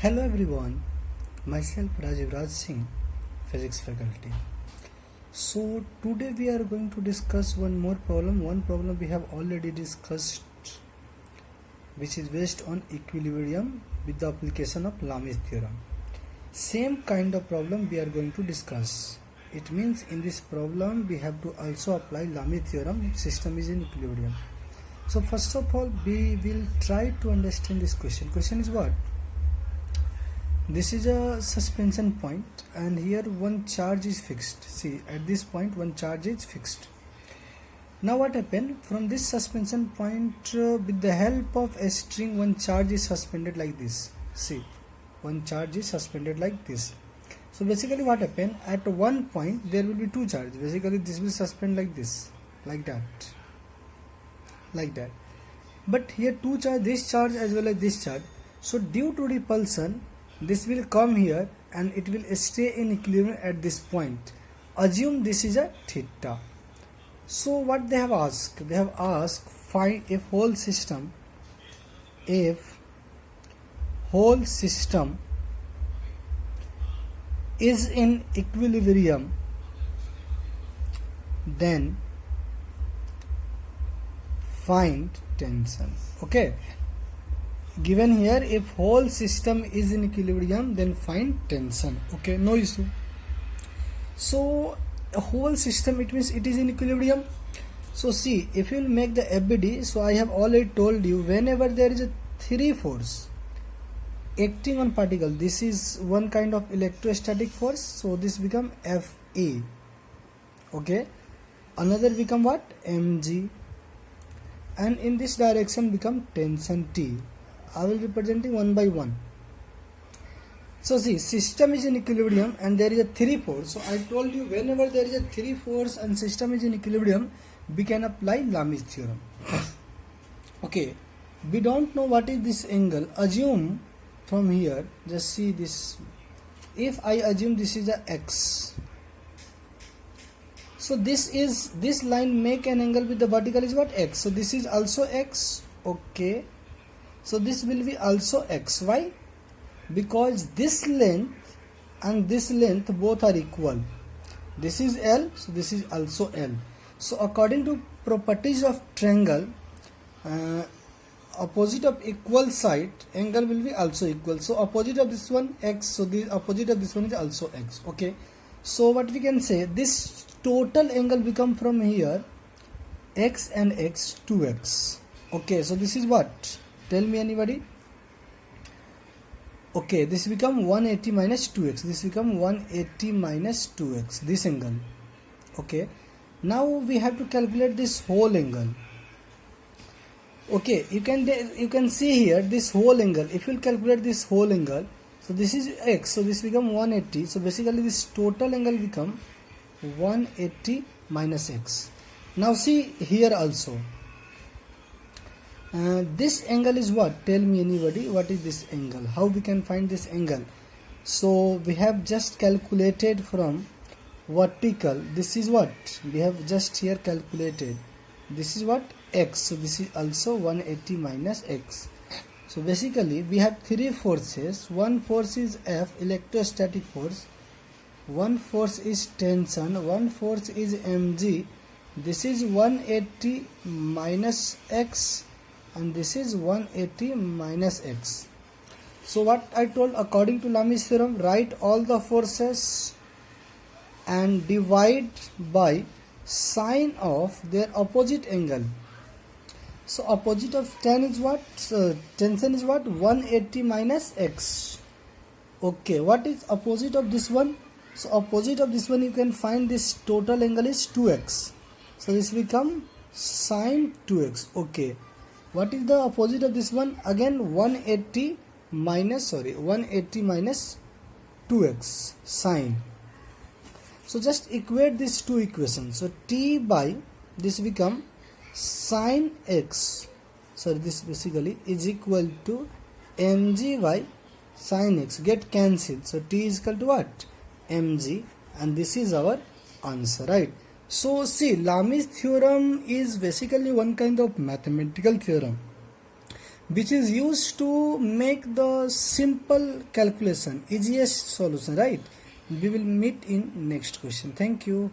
Hello everyone, myself Rajiv Raj Singh, physics faculty. So today we are going to discuss one more problem. One problem we have already discussed, which is based on equilibrium with the application of Lami's theorem. Same kind of problem we are going to discuss. It means in this problem we have to also apply Lami's theorem. System is in equilibrium. So first of all we will try to understand this question. Question is what? This is a suspension point and here one charge is fixed. See, at this point one charge is fixed. Now what happened? From this suspension point with the help of a string one charge is suspended like this. See, one charge is suspended like this. So basically what happened? At one point there will be two charges. Basically this will suspend like this, like that. But here two charge, this charge as well as this charge. So due to repulsion, this will come here and it will stay in equilibrium at this point. Assume this is a theta. So what they have asked? They have asked find if whole system is in equilibrium, then find tension. Okay. Given here, if whole system is in equilibrium, then find tension. Okay, no issue. So a whole system, it means it is in equilibrium. So see, if you will make the FBD, so I have already told you, whenever there is a 3 force acting on particle, this is one kind of electrostatic force, so this become Fa. Okay, another become what? Mg, and in this direction become tension T. I will be presenting one by one. So see, system is in equilibrium and there is a 3 force. So I told you, whenever there is a 3 force and system is in equilibrium, we can apply Lami's theorem. Okay, we don't know what is this angle. Assume from here, just see this. If I assume this is a x, so this line make an angle with the vertical is what? X. So this is also x. Okay. So this will be also x. Why? Because this length and this length both are equal. This is L, so this is also L. So according to properties of triangle, opposite of equal side, angle will be also equal. So opposite of this one x, so the opposite of this one is also x. Okay. So what we can say, this total angle become from here x and x 2x. Okay. So this is what? Tell me anybody. Okay, this become 180 minus 2x. This become 180 minus 2x. This angle. Okay. Now we have to calculate this whole angle. Okay, you can see here this whole angle. If you calculate this whole angle, so this is x. So this become 180. So basically this total angle become 180 minus x. Now see here also. This angle is what? Tell me anybody, what is this angle? How we can find this angle? So we have just calculated from vertical. This is what? We have just here calculated. This is what? X. So this is also 180 minus x. So basically we have 3 forces. One force is F, electrostatic force. One force is tension. One force is Mg. This is 180 minus x. And this is 180 minus x. So what I told, according to Lami's theorem, write all the forces and divide by sine of their opposite angle. So opposite of tan is what? Tension is what? 180 minus x. Okay, what is opposite of this one? So opposite of this one you can find this total angle is 2x. So this become sine 2x. Okay. What is the opposite of this one? Again 180 minus 2x sine. So just equate these two equations. So t by this become sine x. So this basically is equal to mg by sine x. Get cancelled. So t is equal to what? Mg, and this is our answer, right? So see, Lami's theorem is basically one kind of mathematical theorem which is used to make the simple calculation easiest solution, right? We will meet in next question. Thank you.